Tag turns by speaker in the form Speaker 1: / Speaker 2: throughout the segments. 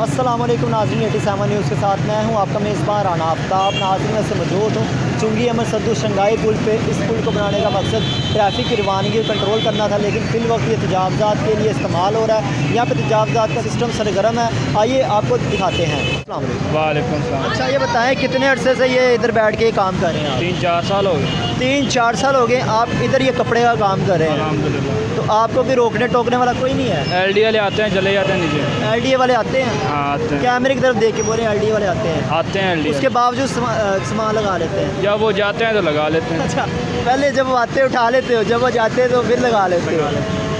Speaker 1: अस्सलाम वालेकुम नाज़रीन, 87 न्यूज़ के साथ मैं हूं आपका मेज़बान राना आफ्ताब। नाज़रीन मैं से मौजूद हूं चुंगी अहमद सद्दू शंघाई पुल पे। इस पुल को बनाने का मकसद ट्रैफिक की रवानगी को कंट्रोल करना था, लेकिन फ़िल वक्त ये तजावज़ात के लिए इस्तेमाल हो रहा है। यहाँ पे तजावज़ात का सिस्टम सरगर्म है। आइए आपको दिखाते हैं। अस्सलाम वालेकुम।
Speaker 2: वालेकुम सलाम।
Speaker 1: अच्छा ये बताएँ कितने अरसे से ये इधर बैठ के काम कर रहे हैं आप?
Speaker 2: 3-4 साल हो गए।
Speaker 1: 3-4 साल हो गए आप इधर ये कपड़े का काम कर रहे हैं।
Speaker 2: अल्हम्दुलिल्लाह।
Speaker 1: तो आपको भी रोकने टोकने वाला कोई नहीं है?
Speaker 2: LD वाले आते हैं, चले जाते हैं नीचे।
Speaker 1: LDA वाले आते हैं?
Speaker 2: हाँ आते हैं।
Speaker 1: कैमरे की तरफ देख के बोले LDA वाले आते हैं?
Speaker 2: आते हैं LD।
Speaker 1: उसके बावजूद सामान लगा लेते हैं?
Speaker 2: जब वो जाते हैं तो लगा लेते हैं।
Speaker 1: अच्छा, पहले जब वो आते उठा लेते हो, जब वो जाते तो फिर लगा लेते हो।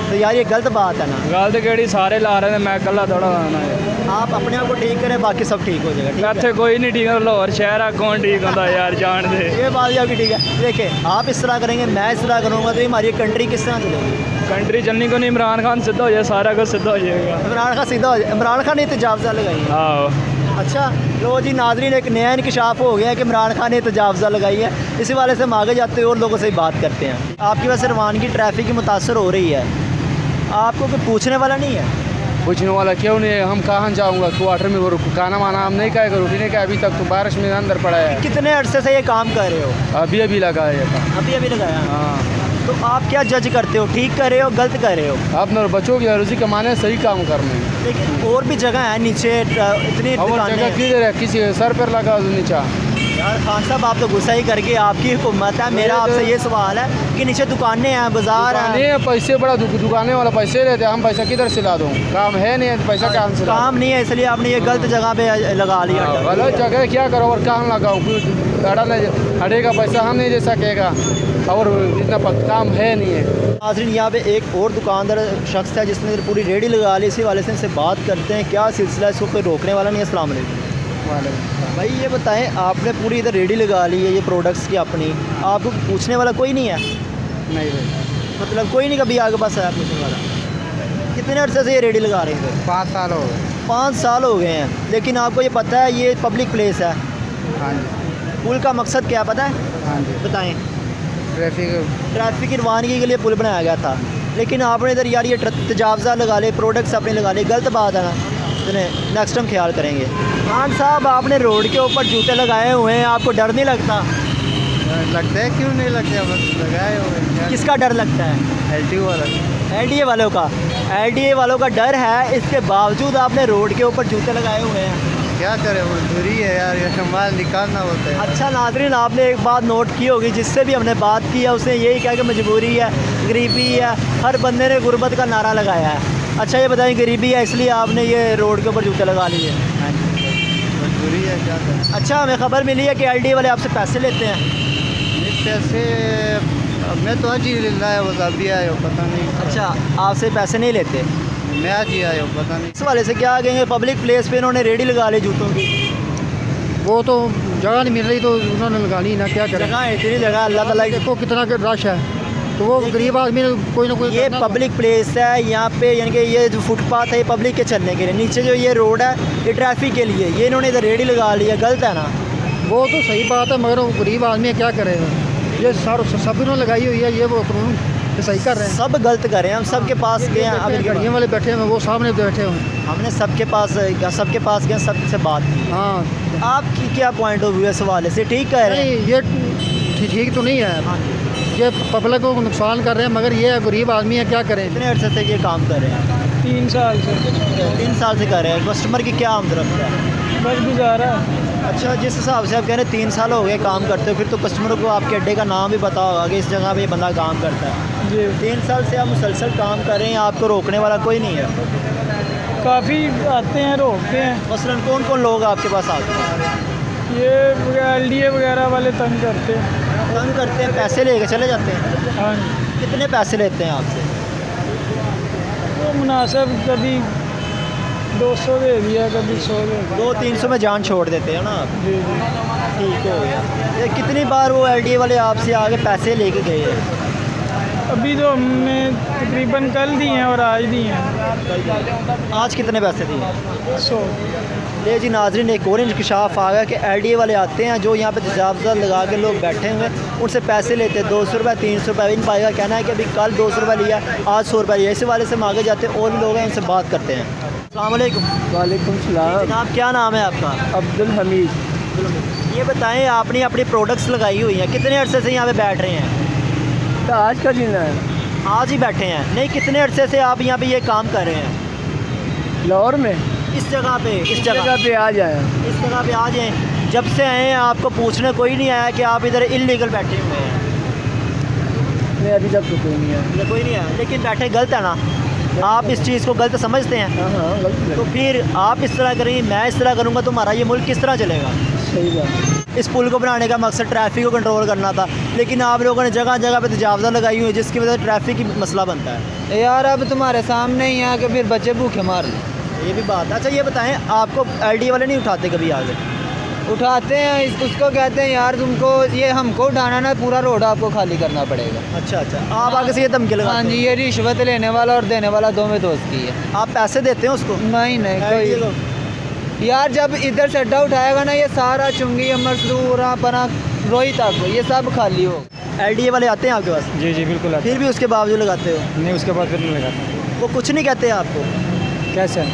Speaker 1: तो यार ये गलत बात है ना।
Speaker 2: गल तो केड़ी सारे ला रहे हैं, मैं कल्ला थोड़ा लाना है।
Speaker 1: आप अपने आप को ठीक करें, बाकी सब ठीक हो जाएगा। ठीक है?
Speaker 2: इतने कोई नहीं ठीक है, लाहौर शहर है, कौन ठीक होता यार, जान दे।
Speaker 1: ये बात भी आपकी ठीक है। देखिए आप इस तरह करेंगे, मैं इस तरह करूँगा, तो ये हमारी कंट्री किस तरह चलेगी?
Speaker 2: कंट्री चलनी को नहीं, इमरान खान सीधा हो जाए, सारा कुछ सीधा हो जाएगा।
Speaker 1: इमरान खान सीधा हो जाए। इमरान खान ने तजावज़ा लगाई है।
Speaker 2: हाँ
Speaker 1: अच्छा लो जी नाज़रीन, एक नया इंकशाफ हो गया है कि इमरान खान ने तजावज़ा लगाई है। इसी वाले से हम आगे जाते हैं और लोगों से ही बात करते हैं। आपकी वजह से रवानगी ट्रैफिक की मुतासर हो रही है, आपको कोई पूछने वाला नहीं है?
Speaker 3: पूछने वाला क्यों नहीं है? हम कहाँ जाऊँगा क्वार्टर में, वो खाना वाना हम नहीं खाएगा, रोटी नहीं खाए। अभी तक तो बारिश में अंदर पड़ा है।
Speaker 1: कितने अरसे से ये काम कर रहे हो?
Speaker 3: अभी लगा है ये काम।
Speaker 1: अभी लगाया।
Speaker 3: हाँ,
Speaker 1: तो आप क्या जज करते हो, ठीक कर रहे हो गलत कर रहे हो?
Speaker 3: अपने बच्चों की रोजी कमाने सही काम करने हैं।
Speaker 1: लेकिन और भी जगह है नीचे, इतनी
Speaker 3: और
Speaker 1: दुकानें
Speaker 3: जगह
Speaker 1: हैं।
Speaker 3: किधर है? किसी सर पर लगा नीचा।
Speaker 1: यार खान साहब आप तो गुस्सा ही करके, आपकी हुकूमत है। मेरा आपसे ये सवाल है कि नीचे दुकानें हैं, बाजार
Speaker 3: दुकानें
Speaker 1: है।
Speaker 3: हैं, पैसे बड़ा दुकाने वाला पैसे लेते हैं, हम पैसा किधर से ला दूँ? काम है नहीं है, पैसा कहाँ से ला दूँ?
Speaker 1: काम नहीं है, इसलिए आपने ये गलत जगह पे लगा लिया।
Speaker 3: गलत जगह क्या करो और कहाँ लगाऊँ? हटेगा पैसा हम नहीं दे सकेगा, और इतना काम है नहीं है।
Speaker 1: नाज़रीन यहाँ पे एक और दुकानदार शख्स है जिसने इधर पूरी रेडी लगा ली। इसी वाले से इनसे बात करते हैं क्या सिलसिला है, इसको कोई रोकने वाला नहीं है। अस्सलाम वालेकुम भाई, ये बताएं आपने पूरी इधर रेडी लगा ली है ये प्रोडक्ट्स की अपनी, आपको पूछने वाला कोई नहीं है?
Speaker 3: नहीं भाई,
Speaker 1: मतलब कोई नहीं कभी आगे पास आया पूछने वाला? कितने अर्से से ये रेडी लगा रहे हैं?
Speaker 3: 5 साल हो गए।
Speaker 1: 5 साल हो गए हैं। लेकिन आपको ये पता है ये पब्लिक प्लेस है,
Speaker 3: हाँ जी,
Speaker 1: पुल का मकसद क्या पता है?
Speaker 3: हाँ जी।
Speaker 1: बताएं।
Speaker 3: ट्रैफिक
Speaker 1: की रवानगी के लिए पुल बनाया गया था, लेकिन आपने इधर यार ये तजावज़ा लगा ले, प्रोडक्ट्स अपने लगा ले, गलत बात है ना। नेक्स्ट टाइम ख्याल करेंगे। खान साहब आपने रोड के ऊपर जूते लगाए हुए हैं, आपको डर नहीं लगता?
Speaker 3: लगता है, क्यों नहीं लगता? बस लगाए हुए।
Speaker 1: किसका डर लगता है?
Speaker 3: LTO वाला।
Speaker 1: LDA वालों का। LDA वालों का डर है, इसके बावजूद आपने रोड के ऊपर जूते लगाए हुए हैं।
Speaker 3: क्या करें, मजबूरी है यार, ये माल निकालना होता है।
Speaker 1: अच्छा नाज़रीन, आपने एक बात नोट की होगी, जिससे भी हमने बात की है उसने यही कहा कि मजबूरी है, गरीबी है, हर बंदे ने गुर्बत का नारा लगाया है। अच्छा ये बताएं, गरीबी है इसलिए आपने ये रोड के ऊपर जूते लगा लिए?
Speaker 3: मजबूरी है, क्या करें।
Speaker 1: अच्छा हमें खबर मिली है कि LDA वाले आपसे पैसे लेते हैं।
Speaker 3: पैसे मैं तो आज ही लाया, वो अभी आया हो, पता नहीं।
Speaker 1: अच्छा आपसे पैसे नहीं लेते?
Speaker 3: मैं आज ही आया हूँ, पता नहीं।
Speaker 1: इस वाले से क्या कहेंगे, पब्लिक प्लेस पे इन्होंने रेडी लगा ली जूतों की।
Speaker 3: वो तो जगह नहीं मिल रही तो उन्होंने लगानी ना, क्या करें।
Speaker 1: जगह है, इतनी जगह, अल्लाह ताला की।
Speaker 3: देखो कितना रश है, तो वो गरीब आदमी ने कोई ना कोई।
Speaker 1: ये पब्लिक प्लेस है यहाँ पे, यानी कि ये जो फुटपाथ है ये पब्लिक के चलने के लिए, नीचे जो ये रोड है ये ट्रैफिक के लिए, ये इन्होंने इधर रेडी लगा ली है, गलत है ना?
Speaker 3: वो तो सही बात है, मगर वो गरीब आदमी है, क्या करेगा? ये सब इन्होंने लगाई हुई है, ये वो कानून सही कर रहे हैं।
Speaker 1: सब गलत कर रहे हैं, हम सबके पास गए हैं। अभी
Speaker 3: गाड़ियों वाले बैठे हैं, वो सामने बैठे हुए।
Speaker 1: हमने सबके पास गए, सबसे बात की।
Speaker 3: हाँ,
Speaker 1: आपकी क्या पॉइंट ऑफ व्यू है इस हवाले से, ठीक कह रहे हैं?
Speaker 3: नहीं ये ठीक तो नहीं है, ये पब्लिक को नुकसान कर रहे हैं, मगर ये गरीब आदमी है, क्या करें।
Speaker 1: कितने अर्से से ये काम कर रहे हैं?
Speaker 2: 3 साल से।
Speaker 1: 3 साल से कर रहे हैं। कस्टमर की क्या आमदरफ्त है?
Speaker 2: बस गुजारा।
Speaker 1: अच्छा जिस हिसाब से आप कह रहे हैं 3 साल हो गए काम करते हो, फिर तो कस्टमरों को आपके अड्डे का नाम भी पता होगा कि इस जगह पे ये बंदा काम करता है
Speaker 2: जी।
Speaker 1: 3 साल से आप मुसलसल काम कर रहे हैं, आपको रोकने वाला कोई नहीं है?
Speaker 2: काफ़ी आते हैं, रोकते हैं।
Speaker 1: मसलन कौन कौन लोग आपके पास आते हैं?
Speaker 2: ये LDA वगैरह वाले तंग करते हैं।
Speaker 1: तंग करते हैं, पैसे लेके चले जाते हैं?
Speaker 2: हाँ,
Speaker 1: कितने पैसे लेते हैं आपसे?
Speaker 2: वो मुनासिब, कभी 200 दे दिया, कभी 100 दे दिया।
Speaker 1: 200-300 में जान छोड़ देते हैं ना आप?
Speaker 2: जी जी।
Speaker 1: ठीक हो गया। ये कितनी बार वो LDA वाले आपसे आगे पैसे लेके गए हैं?
Speaker 2: अभी तो हमने तकरीबन कल दी हैं और आज दी हैं।
Speaker 1: आज कितने पैसे दिए?
Speaker 2: 100।
Speaker 1: ले जी नाज़रीन, एक और इंकशाफ आ गया कि LDA वाले आते हैं जो यहाँ पे तजावज़ा लगा के लोग बैठे हुए हैं, उनसे पैसे लेते हैं 200 रुपये 300 रुपये। इन भाई का कहना है कि अभी कल 200 रुपये लिया, आज 100 रुपये लिया। इसी वाले से हम आगे जाते हैं और भी लोग हैं, उनसे बात करते हैं। अस्सलाम वालेकुम।
Speaker 2: वालेकुम सलाम।
Speaker 1: जनाब क्या नाम है आपका?
Speaker 2: अब्दुल हमीद।
Speaker 1: ये बताएं, आपने अपनी प्रोडक्ट्स लगाई हुई हैं, कितने अरसे से यहाँ पे बैठ रहे हैं?
Speaker 2: तो आज का दिन है
Speaker 1: आज ही बैठे हैं? नहीं, कितने अरसे से आप यहाँ पे ये काम कर रहे हैं
Speaker 2: लाहौर में,
Speaker 1: इस जगह पे?
Speaker 2: इस जगह पे आ जाए।
Speaker 1: इस जगह पे आ जाएं। जब से आए हैं आपको पूछने कोई नहीं आया कि आप इधर इलीगल बैठे हुए हैं?
Speaker 2: नहीं, अभी तक तो कोई नहीं है।
Speaker 1: कोई नहीं है, लेकिन बैठे गलत है ना? आप इस चीज़ को गलत समझते हैं?
Speaker 2: हाँ गलत
Speaker 1: तो फिर आप इस तरह करेंगे, मैं इस तरह करूँगा, तो हमारा ये मुल्क किस तरह चलेगा?
Speaker 2: सही बात।
Speaker 1: इस पुल को बनाने का मकसद ट्रैफिक को कंट्रोल करना था, लेकिन आप लोगों ने जगह जगह पे तजावज़ा लगाई हुई है, जिसकी वजह से ट्रैफिक की मसला बनता है।
Speaker 2: यार अब तुम्हारे सामने ही है कि फिर बच्चे भूखे मार लें।
Speaker 1: ये भी बात है। अच्छा ये बताएं, आपको LDA वाले नहीं उठाते कभी आगे?
Speaker 2: उठाते हैं, उसको कहते हैं यार तुमको ये हमको उठाना ना, पूरा रोड आपको खाली करना पड़ेगा।
Speaker 1: अच्छा अच्छा, आप आगे से ये धमकी लगाते
Speaker 2: हाँ
Speaker 1: हैं?
Speaker 2: जी, ये रिश्वत लेने वाला और देने वाला दोनों दोस्त की है।
Speaker 1: आप पैसे देते हैं उसको?
Speaker 2: नहीं नहीं
Speaker 1: LDA
Speaker 2: कोई
Speaker 1: को?
Speaker 2: यार जब इधर से अड्डा उठाएगा ना, ये सारा चुंगी अमरसूरा बना रोई तक ये सब खाली हो।
Speaker 1: LDA वाले आते हैं आपके पास?
Speaker 2: जी जी बिल्कुल।
Speaker 1: फिर भी उसके बावजूद लगाते हो?
Speaker 2: नहीं, उसके बाद फिर नहीं लगाता।
Speaker 1: वो कुछ नहीं कहते आपको?
Speaker 2: कैसे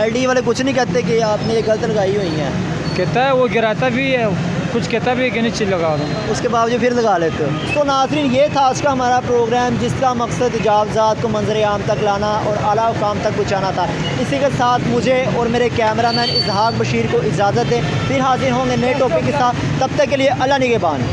Speaker 1: LDA वाले कुछ नहीं कहते कि आपने ये गलत लगाई हुई हैं?
Speaker 2: कहता है, वो गिराता भी है, कुछ कहता भी है कि नहीं चीज़ लगा दो,
Speaker 1: उसके बावजूद फिर लगा लेते हो। तो नाज़रीन, ये था आज का हमारा प्रोग्राम, जिसका मकसद तजावज़ात को मंजर आम तक लाना और आला हुकाम तक पहुँचाना था। इसी के साथ मुझे और मेरे कैमरामैन इसहाक बशीर को इजाज़त दें। फिर हाजिर होंगे नए टॉपिक के साथ। तब तक के लिए अल्लाह निगहबान।